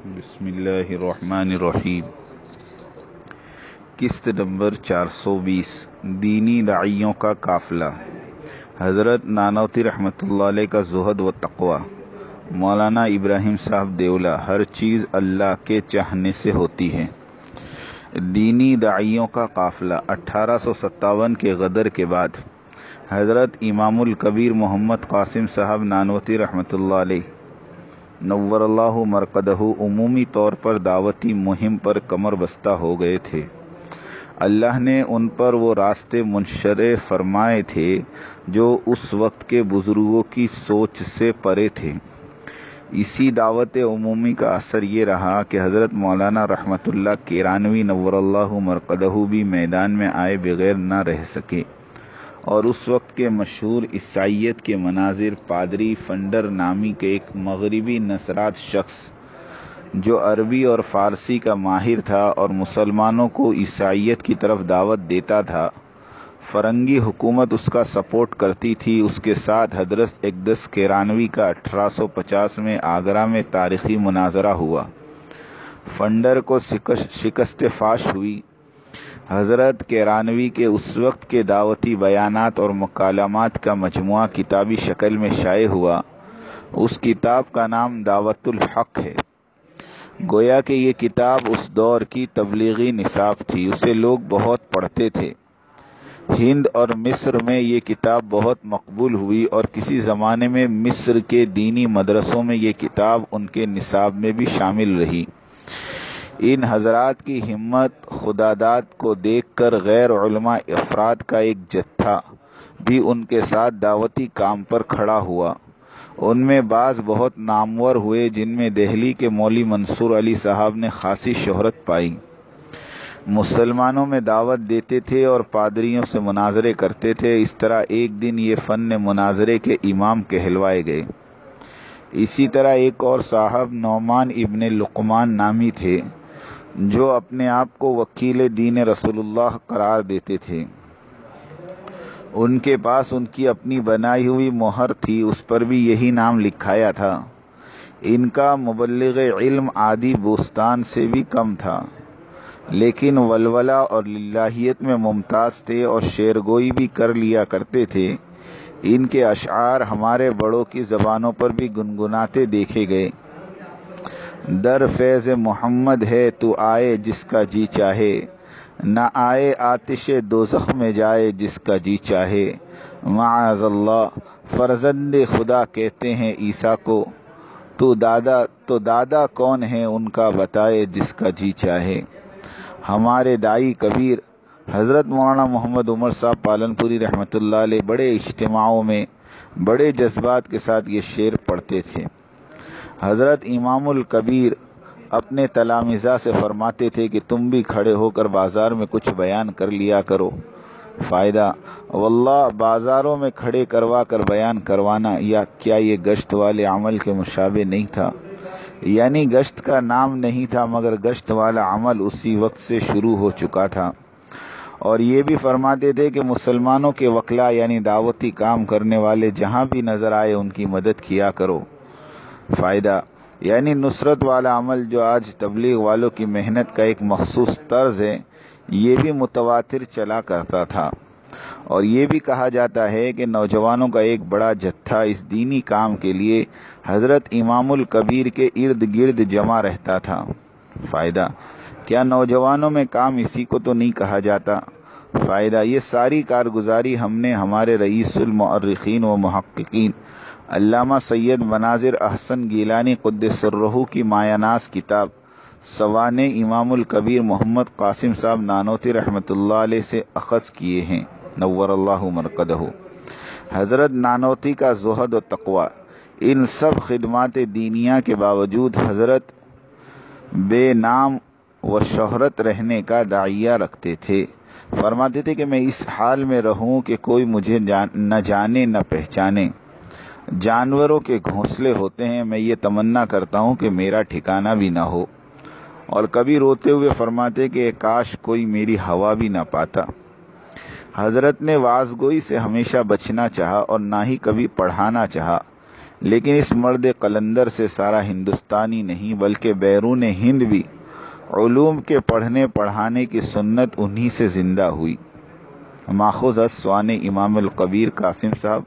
بسم اللہ الرحمن الرحیم۔ قسط نمبر 420 دینی داعیوں کا قافلہ۔ حضرت نانوتی رحمۃ اللہ علیہ کا زہد و تقوی۔ مولانا ابراہیم صاحب دیولہ۔ ہر چیز اللہ کے چاہنے سے ہوتی ہے۔ دینی داعیوں کا قافلہ 1857 کے غدر کے بعد حضرت امام الکبیر محمد قاسم صاحب نانوتی رحمۃ اللہ علیہ نور اللہ مرقدہ عمومی طور پر دعوتی مہم پر کمر بستہ ہو گئے تھے۔ اللہ نے ان پر وہ راستے منشر فرمائے تھے جو اس وقت کے بزرگوں کی سوچ سے پرے تھے۔ اسی دعوت عمومی کا اثر یہ رہا کہ حضرت مولانا رحمت اللہ کیرانوی نور اللہ مرقدہ بھی میدان میں آئے بغیر نہ رہ سکے، اور اس وقت کے مشہور عیسائیت کے مناظر پادری فنڈر نامی کے ایک مغربی نژاد شخص جو عربی اور فارسی کا ماہر تھا اور مسلمانوں کو عیسائیت کی طرف دعوت دیتا تھا، فرنگی حکومت اس کا سپورٹ کرتی تھی، اس کے ساتھ حضرت اقدس کیرانوی کا 1850 میں آگرہ میں تاریخی مناظرہ ہوا۔ فنڈر کو شکست فاش ہوئی۔ حضرت کیرانوی کے اس وقت کے دعوتی بیانات اور مکالمات کا مجموعہ کتابی شکل میں شائع ہوا۔ اس کتاب کا نام دعوت الحق ہے۔ گویا کہ یہ کتاب اس دور کی تبلیغی نصاب تھی، اسے لوگ بہت پڑھتے تھے۔ ہند اور مصر میں یہ کتاب بہت مقبول ہوئی، اور کسی زمانے میں مصر کے دینی مدرسوں میں یہ کتاب ان کے نصاب میں بھی شامل رہی۔ ان حضرات کی ہمت خداداد کو دیکھ کر غیر علماء افراد کا ایک جتھا بھی ان کے ساتھ دعوتی کام پر کھڑا ہوا۔ ان میں بعض بہت نامور ہوئے، جن میں دہلی کے مولوی منصور علی صاحب نے خاصی شہرت پائی۔ مسلمانوں میں دعوت دیتے تھے اور پادریوں سے مناظرے کرتے تھے۔ اس طرح ایک دن یہ فن مناظرے کے امام کہلوائے گئے۔ اسی طرح ایک اور صاحب نعمان ابن لقمان نامی تھے، جو اپنے آپ کو وکیل دین رسول اللہ قرار دیتے تھے۔ ان کے پاس ان کی اپنی بنائی ہوئی مہر تھی، اس پر بھی یہی نام لکھایا تھا۔ ان کا مبلغ علم عادی بوستان سے بھی کم تھا، لیکن ولولہ اور للہیت میں ممتاز تھے اور شعرگوئی بھی کر لیا کرتے تھے۔ ان کے اشعار ہمارے بڑوں کی زبانوں پر بھی گنگناتے دیکھے گئے۔ در فیض محمد ہے تو آئے جس کا جی چاہے، نہ آئے آتش دوزخ میں جائے جس کا جی چاہے۔ معاذ اللہ، فرزند خدا کہتے ہیں عیسیٰ کو، تو دادا کون ہے ان کا بتائے جس کا جی چاہے۔ ہمارے دائی کبیر حضرت مولانا محمد عمر صاحب پالنپوری رحمۃ اللہ علیہ بڑے اجتماعوں میں بڑے جذبات کے ساتھ یہ شعر پڑھتے تھے۔ حضرت امام الکبیر اپنے تلامذہ سے فرماتے تھے کہ تم بھی کھڑے ہو کر بازار میں کچھ بیان کر لیا کرو۔ فائدہ، واللہ بازاروں میں کھڑے کروا کر بیان کروانا یا کیا یہ گشت والے عمل کے مشابہ نہیں تھا؟ یعنی گشت کا نام نہیں تھا، مگر گشت والا عمل اسی وقت سے شروع ہو چکا تھا۔ اور یہ بھی فرماتے تھے کہ مسلمانوں کے وکلا یعنی دعوتی کام کرنے والے جہاں بھی نظر آئے ان کی مدد کیا کرو۔ فائدہ، یعنی نصرت والا عمل جو آج تبلیغ والوں کی محنت کا ایک مخصوص طرز ہے، یہ بھی متواتر چلا کرتا تھا۔ اور یہ بھی کہا جاتا ہے کہ نوجوانوں کا ایک بڑا جتھا اس دینی کام کے لیے حضرت امام الکبیر کے ارد گرد جمع رہتا تھا۔ فائدہ، کیا نوجوانوں میں کام اسی کو تو نہیں کہا جاتا؟ فائدہ، یہ ساری کارگزاری ہم نے ہمارے رئیس المؤرخین و محققین علامہ سید مناظر احسن گیلانی قدس سرہ کی مایہ ناز کتاب سوانح امام الکبیر محمد قاسم صاحب نانوتی رحمۃ اللہ علیہ سے اخذ کیے ہیں، نور اللہ مرقدہ۔ حضرت نانوتی کا زہد و تقوی۔ ان سب خدمات دینیہ کے باوجود حضرت بے نام و شہرت رہنے کا داعیہ رکھتے تھے۔ فرماتے تھے کہ میں اس حال میں رہوں کہ کوئی مجھے نہ جانے نہ پہچانے۔ جانوروں کے گھونسلے ہوتے ہیں، میں یہ تمنا کرتا ہوں کہ میرا ٹھکانہ بھی نہ ہو۔ اور کبھی روتے ہوئے فرماتے کہ کاش کوئی میری ہوا بھی نہ پاتا۔ حضرت نے وعظ گوئی سے ہمیشہ بچنا چاہا اور نہ ہی کبھی پڑھانا چاہا۔ لیکن اس مرد قلندر سے سارا ہندوستانی نہیں بلکہ بیرون ہند بھی علوم کے پڑھنے پڑھانے کی سنت انہی سے زندہ ہوئی۔ ماخوذ از سوان امام القبیر قاسم صاحب،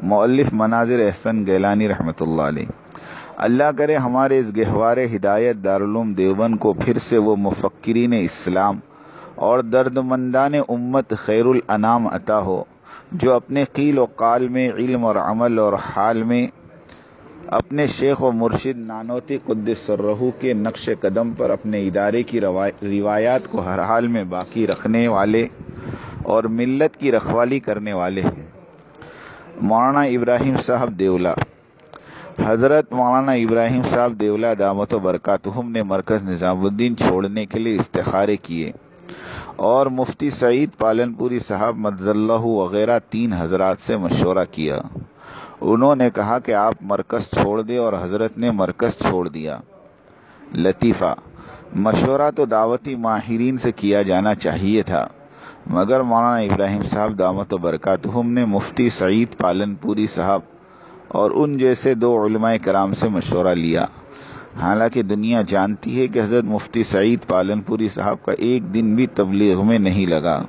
مؤلف مناظر احسن گیلانی رحمۃ اللہ علیہ۔ اللہ کرے ہمارے اس گہوار ہدایت دارالعلوم دیوبند کو پھر سے وہ مفکرین اسلام اور دردمندان امت خیر الانام عطا ہو جو اپنے قیل و قال میں، علم اور عمل اور حال میں اپنے شیخ و مرشد نانوتی قدس سرہ کے نقش قدم پر اپنے ادارے کی روایات کو ہر حال میں باقی رکھنے والے اور ملت کی رکھوالی کرنے والے ہیں۔ مولانا ابراہیم صاحب دیولہ، حضرت مولانا ابراہیم صاحب دیولہ دامت و برکاتہم نے مرکز نظام الدین چھوڑنے کے لیے استخارے کیے اور مفتی سعید پالنپوری صاحب مدظ اللہ وغیرہ 3 حضرات سے مشورہ کیا۔ انہوں نے کہا کہ آپ مرکز چھوڑ دیں اور حضرت نے مرکز چھوڑ دیا۔ لطیفہ، مشورہ تو دعوتی ماہرین سے کیا جانا چاہیے تھا، مگر مولانا ابراہیم صاحب دامت و برکاتہم نے مفتی سعید پالنپوری صاحب اور ان جیسے 2 علماء کرام سے مشورہ لیا۔ حالانکہ دنیا جانتی ہے کہ حضرت مفتی سعید پالنپوری صاحب کا ایک دن بھی تبلیغ میں نہیں لگا،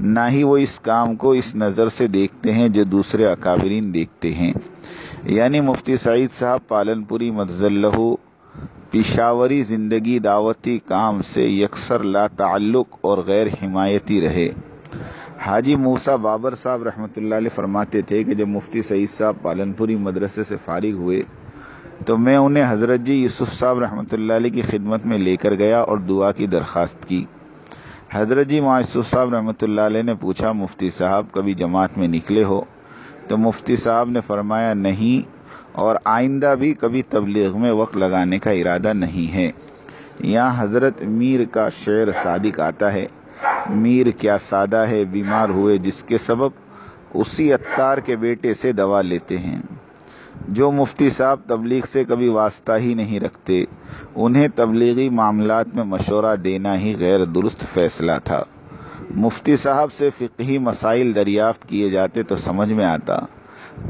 نہ ہی وہ اس کام کو اس نظر سے دیکھتے ہیں جو دوسرے اکابرین دیکھتے ہیں، یعنی مفتی سعید صاحب پالنپوری مدظ اللہ پیشاوری زندگی دعوتی کام سے یکسر لا تعلق اور غیر حمایتی رہے۔ حاجی موسیٰ بابر صاحب رحمۃ اللہ علیہ فرماتے تھے کہ جب مفتی سعید صاحب پالنپوری مدرسے سے فارغ ہوئے تو میں انہیں حضرت جی یوسف صاحب رحمۃ اللہ علیہ کی خدمت میں لے کر گیا اور دعا کی درخواست کی۔ حضرت جی یوسف صاحب رحمۃ اللہ علیہ نے پوچھا، مفتی صاحب کبھی جماعت میں نکلے ہو؟ تو مفتی صاحب نے فرمایا، نہیں، اور آئندہ بھی کبھی تبلیغ میں وقت لگانے کا ارادہ نہیں ہے۔ یہاں حضرت میر کا شعر صادق آتا ہے، میر کیا سادہ ہے بیمار ہوئے جس کے سبب اسی عطار کے بیٹے سے دوا لیتے ہیں۔ جو مفتی صاحب تبلیغ سے کبھی واسطہ ہی نہیں رکھتے، انہیں تبلیغی معاملات میں مشورہ دینا ہی غیر درست فیصلہ تھا۔ مفتی صاحب سے فقہی مسائل دریافت کیے جاتے تو سمجھ میں آتا،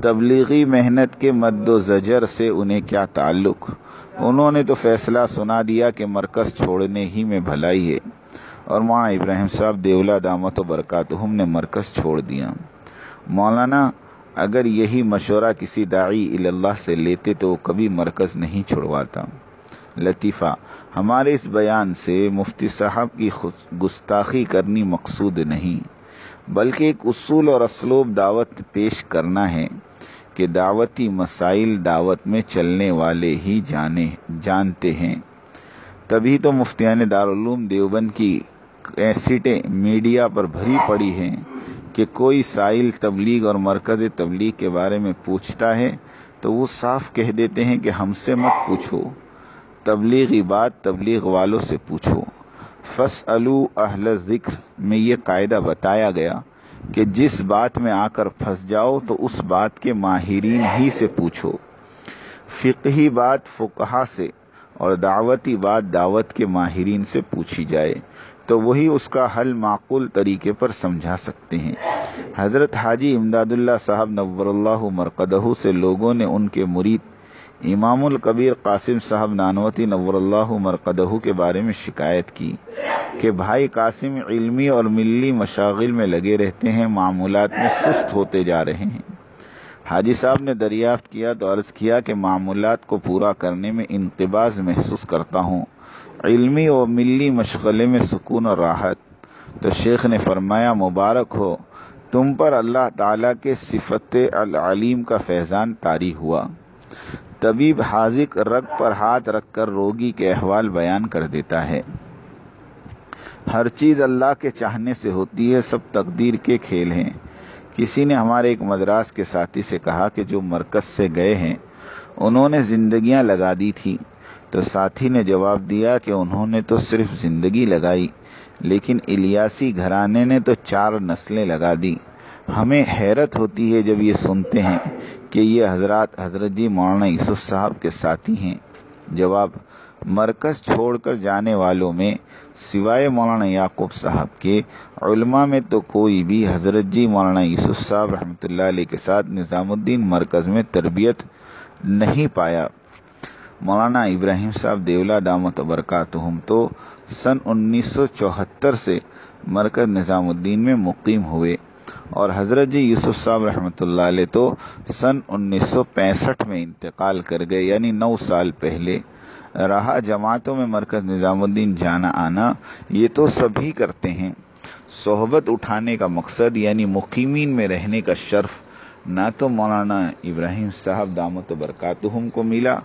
تبلیغی محنت کے مد و زجر سے انہیں کیا تعلق۔ انہوں نے تو فیصلہ سنا دیا کہ مرکز چھوڑنے ہی میں بھلائی ہے، اور مولانا ابراہیم صاحب دیولہ دامت و برکاتہم نے مرکز چھوڑ دیا۔ مولانا اگر یہی مشورہ کسی داعی اللہ سے لیتے تو وہ کبھی مرکز نہیں چھڑواتا۔ لطیفہ، ہمارے اس بیان سے مفتی صاحب کی گستاخی کرنی مقصود نہیں، بلکہ ایک اصول اور اسلوب دعوت پیش کرنا ہے کہ دعوتی مسائل دعوت میں چلنے والے ہی جانتے ہیں۔ تبھی تو مفتیان دارالعلوم دیوبند کی کیسٹیں میڈیا پر بھری پڑی ہیں کہ کوئی سائل تبلیغ اور مرکز تبلیغ کے بارے میں پوچھتا ہے تو وہ صاف کہہ دیتے ہیں کہ ہم سے مت پوچھو، تبلیغی بات تبلیغ والوں سے پوچھو۔ فاسألوا اہل الذکر میں یہ قاعدہ بتایا گیا کہ جس بات میں آ کر پھنس جاؤ تو اس بات کے ماہرین ہی سے پوچھو۔ فقہی بات فقہا سے اور دعوتی بات دعوت کے ماہرین سے پوچھی جائے تو وہی اس کا حل معقول طریقے پر سمجھا سکتے ہیں۔ حضرت حاجی امداد اللہ صاحب نور اللہ مرقدہ سے لوگوں نے ان کے مرید امام الکبیر قاسم صاحب نانوتی نور اللہ مرقدہ کے بارے میں شکایت کی کہ بھائی قاسم علمی اور ملی مشاغل میں لگے رہتے ہیں، معمولات میں سست ہوتے جا رہے ہیں۔ حاجی صاحب نے دریافت کیا تو عرض کیا کہ معمولات کو پورا کرنے میں انقباض محسوس کرتا ہوں، علمی و ملی مشغلے میں سکون اور راحت۔ تو شیخ نے فرمایا، مبارک ہو تم پر اللہ تعالیٰ کے صفت العلیم کا فیضان طاری ہوا۔ طبیب حاذق رگ پر ہاتھ رکھ کر روگی کے احوال بیان کر دیتا ہے۔ ہر چیز اللہ کے چاہنے سے ہوتی ہے، سب تقدیر کے کھیل ہیں۔ کسی نے ہمارے ایک مدراس کے ساتھی سے کہا کہ جو مرکز سے گئے ہیں انہوں نے زندگیاں لگا دی تھی، تو ساتھی نے جواب دیا کہ انہوں نے تو صرف زندگی لگائی، لیکن الیاسی گھرانے نے تو 4 نسلیں لگا دی۔ ہمیں حیرت ہوتی ہے جب یہ سنتے ہیں کہ یہ حضرات حضرت جی مولانا یوسف صاحب کے ساتھی ہیں۔ جواب، مرکز چھوڑ کر جانے والوں میں سوائے مولانا یعقوب صاحب کے علماء میں تو کوئی بھی حضرت جی مولانا یوسف صاحب رحمۃ اللہ علیہ کے ساتھ نظام الدین مرکز میں تربیت نہیں پایا۔ مولانا ابراہیم صاحب دیولہ دامت برکاتہم تو سن 1974 سے مرکز نظام الدین میں مقیم ہوئے، اور حضرت جی یوسف صاحب رحمۃ اللہ علیہ تو سن 1965 میں انتقال کر گئے، یعنی 9 سال پہلے۔ رہا جماعتوں میں مرکز نظام الدین جانا آنا، یہ تو سبھی کرتے ہیں۔ صحبت اٹھانے کا مقصد یعنی مقیمین میں رہنے کا شرف نہ تو مولانا ابراہیم صاحب دامت برکاتہم کو ملا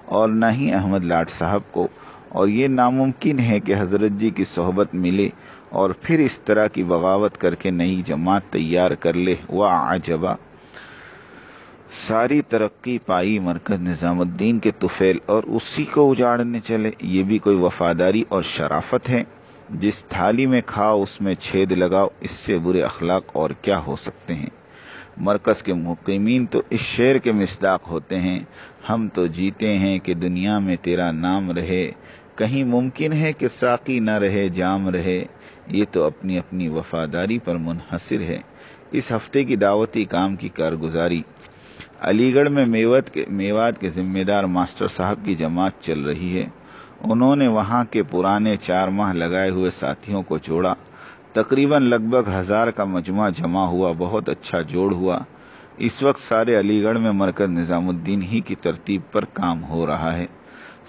اور نہ ہی احمد لاٹ صاحب کو، اور یہ ناممکن ہے کہ حضرت جی کی صحبت ملے اور پھر اس طرح کی بغاوت کر کے نئی جماعت تیار کر لے۔ وعجبا، ساری ترقی پائی مرکز نظام الدین کے طفیل اور اسی کو اجاڑنے چلے، یہ بھی کوئی وفاداری اور شرافت ہے؟ جس تھالی میں کھاؤ اس میں چھید لگاؤ، اس سے برے اخلاق اور کیا ہو سکتے ہیں؟ مرکز کے مقیمین تو اس شعر کے مصداق ہوتے ہیں، ہم تو جیتے ہیں کہ دنیا میں تیرا نام رہے، کہیں ممکن ہے کہ ساقی نہ رہے جام رہے، یہ تو اپنی اپنی وفاداری پر منحصر ہے۔ اس ہفتے کی دعوتی کام کی کارگزاری، علی گڑھ میں میوات کے ذمہ دار ماسٹر صاحب کی جماعت چل رہی ہے۔ انہوں نے وہاں کے پرانے 4 ماہ لگائے ہوئے ساتھیوں کو جوڑا، تقریباً لگ بھگ 1000 کا مجمع جمع ہوا، بہت اچھا جوڑ ہوا۔ اس وقت سارے علی گڑھ میں مرکز نظام الدین ہی کی ترتیب پر کام ہو رہا ہے۔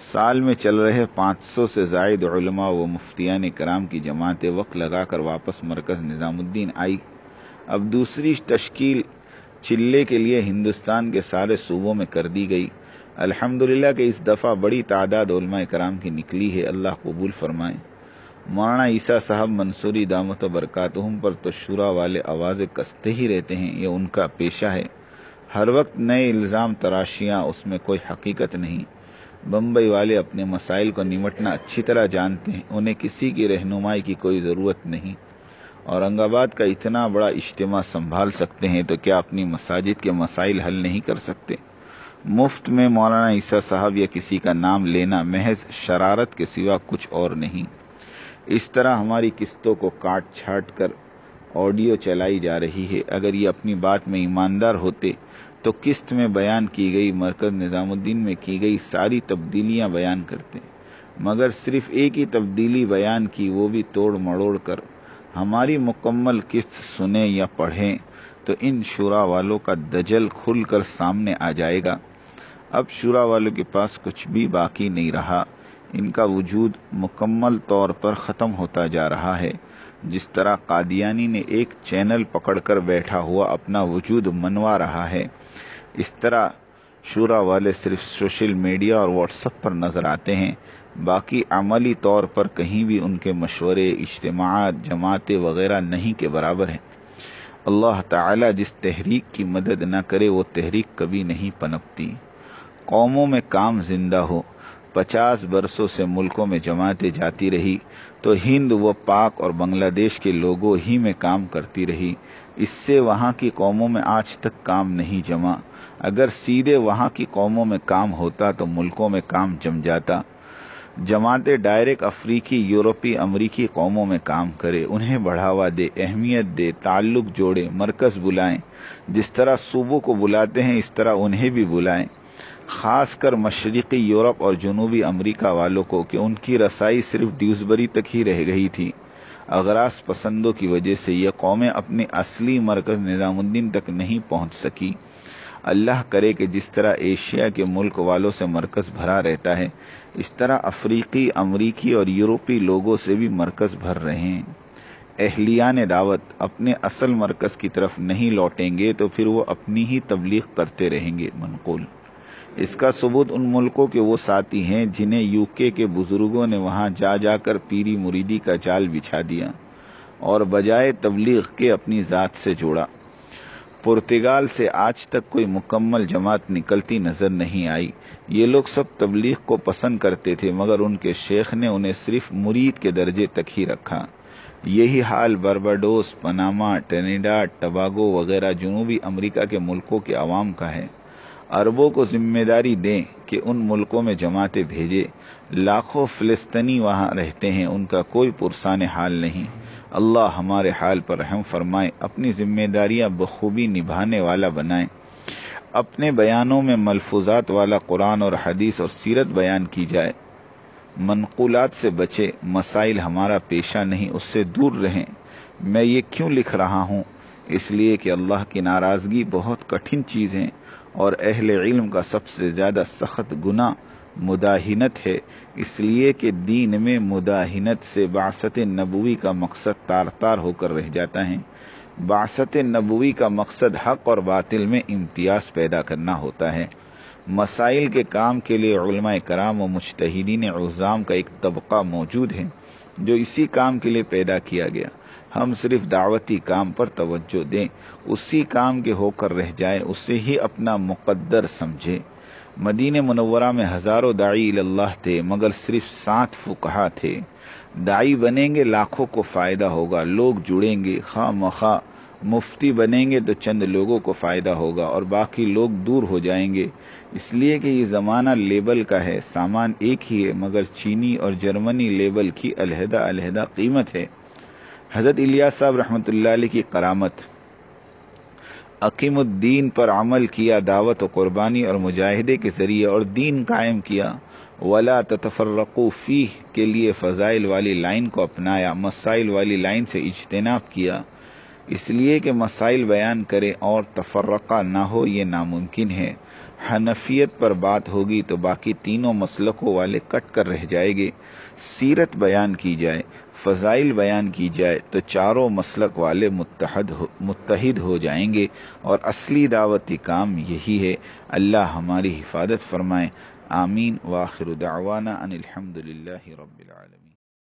سال میں چل رہے 500 سے زائد علماء و مفتیان کرام کی جماعتیں وقت لگا کر واپس مرکز نظام الدین آئی۔ اب دوسری تشکیل چلے کے لیے ہندوستان کے سارے صوبوں میں کر دی گئی۔ الحمدللہ کہ اس دفعہ بڑی تعداد علماء کرام کی نکلی ہے، اللہ قبول فرمائے۔ مولانا عیسیٰ صاحب منصوری دامت برکاتہم پر تو شورا والے آوازیں کستے ہی رہتے ہیں، یہ ان کا پیشہ ہے۔ ہر وقت نئے الزام تراشیاں، اس میں کوئی حقیقت نہیں۔ بمبئی والے اپنے مسائل کو نمٹنا اچھی طرح جانتے ہیں، انہیں کسی کی رہنمائی کی کوئی ضرورت نہیں۔ اورنگ آباد کا اتنا بڑا اجتماع سنبھال سکتے ہیں تو کیا اپنی مساجد کے مسائل حل نہیں کر سکتے؟ مفت میں مولانا عیسیٰ صاحب یا کسی کا نام لینا محض شرارت کے سوا کچھ اور نہیں۔ اس طرح ہماری قسطوں کو کاٹ چھاٹ کر آڈیو چلائی جا رہی ہے۔ اگر یہ اپنی بات میں ایماندار ہوتے تو قسط میں بیان کی گئی مرکز نظام الدین میں کی گئی ساری تبدیلیاں بیان کرتے، مگر صرف ایک ہی تبدیلی بیان کی، وہ بھی توڑ مڑوڑ کر۔ ہماری مکمل قسط سنیں یا پڑھیں تو ان شورا والوں کا دجل کھل کر سامنے آ جائے گا۔ اب شورا والوں کے پاس کچھ بھی باقی نہیں رہا، ان کا وجود مکمل طور پر ختم ہوتا جا رہا ہے۔ جس طرح قادیانی نے ایک چینل پکڑ کر بیٹھا ہوا اپنا وجود منوا رہا ہے، اس طرح شورا والے صرف سوشل میڈیا اور واٹس ایپ پر نظر آتے ہیں، باقی عملی طور پر کہیں بھی ان کے مشورے، اجتماعات، جماعتیں وغیرہ نہیں کے برابر ہیں۔ اللہ تعالی جس تحریک کی مدد نہ کرے وہ تحریک کبھی نہیں پنپتی۔ قوموں میں کام زندہ ہو، 50 برسوں سے ملکوں میں جماعتیں جاتی رہی تو ہند و پاک اور بنگلہ دیش کے لوگوں ہی میں کام کرتی رہی، اس سے وہاں کی قوموں میں آج تک کام نہیں جما۔ اگر سیدھے وہاں کی قوموں میں کام ہوتا تو ملکوں میں کام جم جاتا۔ جماعتیں ڈائریکٹ افریقی، یورپی، امریکی قوموں میں کام کرے، انہیں بڑھاوا دے، اہمیت دے، تعلق جوڑے، مرکز بلائیں، جس طرح صوبوں کو بلاتے ہیں اس طرح انہیں بھی بلائیں، خاص کر مشرقی یورپ اور جنوبی امریکہ والوں کو کہ ان کی رسائی صرف ڈیوزبری تک ہی رہ گئی تھی۔ اغراض پسندوں کی وجہ سے یہ قومیں اپنے اصلی مرکز نظام الدین تک نہیں پہنچ سکی۔ اللہ کرے کہ جس طرح ایشیا کے ملک والوں سے مرکز بھرا رہتا ہے، اس طرح افریقی، امریکی اور یورپی لوگوں سے بھی مرکز بھر رہے ہیں۔ اہلیان دعوت اپنے اصل مرکز کی طرف نہیں لوٹیں گے تو پھر وہ اپنی ہی تبلیغ کرتے رہیں گے۔ منقول۔ اس کا ثبوت ان ملکوں کے وہ ساتھی ہیں جنہیں UK کے بزرگوں نے وہاں جا جا کر پیری مریدی کا جال بچھا دیا اور بجائے تبلیغ کے اپنی ذات سے جوڑا۔ پرتگال سے آج تک کوئی مکمل جماعت نکلتی نظر نہیں آئی۔ یہ لوگ سب تبلیغ کو پسند کرتے تھے مگر ان کے شیخ نے انہیں صرف مرید کے درجے تک ہی رکھا۔ یہی حال برباڈوس، پاناما، ٹرینیڈاڈ، ٹباگو وغیرہ جنوبی امریکہ کے ملکوں کے عوام کا ہے۔ عربوں کو ذمہ داری دیں کہ ان ملکوں میں جماعتیں بھیجے۔ لاکھوں فلسطینی وہاں رہتے ہیں، ان کا کوئی پرسان حال نہیں۔ اللہ ہمارے حال پر رحم فرمائے، اپنی ذمہ داریاں بخوبی نبھانے والا بنائیں۔ اپنے بیانوں میں ملفوظات والا قرآن اور حدیث اور سیرت بیان کی جائے، منقولات سے بچے، مسائل ہمارا پیشہ نہیں، اس سے دور رہیں۔ میں یہ کیوں لکھ رہا ہوں؟ اس لیے کہ اللہ کی ناراضگی بہت کٹھن چیز ہے، اور اہل علم کا سب سے زیادہ سخت گناہ مداہنت ہے، اس لیے کہ دین میں مداہنت سے بعثت نبوی کا مقصد تار تار ہو کر رہ جاتا ہے۔ بعثت نبوی کا مقصد حق اور باطل میں امتیاز پیدا کرنا ہوتا ہے۔ مسائل کے کام کے لیے علماء کرام و مجتہدین عظام کا ایک طبقہ موجود ہے جو اسی کام کے لیے پیدا کیا گیا۔ ہم صرف دعوتی کام پر توجہ دیں، اسی کام کے ہو کر رہ جائیں، اسے ہی اپنا مقدر سمجھے۔ مدینہ منورہ میں ہزاروں داعی اللہ تھے، مگر صرف 7 فقہا تھے۔ داعی بنیں گے لاکھوں کو فائدہ ہوگا، لوگ جڑیں گے خواہ مخواہ۔ مفتی بنیں گے تو چند لوگوں کو فائدہ ہوگا اور باقی لوگ دور ہو جائیں گے، اس لیے کہ یہ زمانہ لیبل کا ہے، سامان ایک ہی ہے، مگر چینی اور جرمنی لیبل کی علیحدہ علیحدہ قیمت ہے۔ حضرت الیاس صاحب رحمۃ اللہ علیہ کی کرامت، اقیم الدین پر عمل کیا، دعوت و قربانی اور مجاہدے کے ذریعے اور دین قائم کیا۔ ولا تتفرقوا فیہ کے لیے فضائل والی لائن کو اپنایا، مسائل والی لائن سے اجتناب کیا، اس لیے کہ مسائل بیان کرے اور تفرقہ نہ ہو یہ ناممکن ہے۔ حنفیت پر بات ہوگی تو باقی تینوں مسلکوں والے کٹ کر رہ جائے گے۔ سیرت بیان کی جائے، فضائل بیان کی جائے تو چاروں مسلک والے متحد ہو جائیں گے، اور اصلی دعوتی کام یہی ہے۔ اللہ ہماری حفاظت فرمائے، آمین۔ وآخر دعوانا ان الحمد للہ رب العالمین۔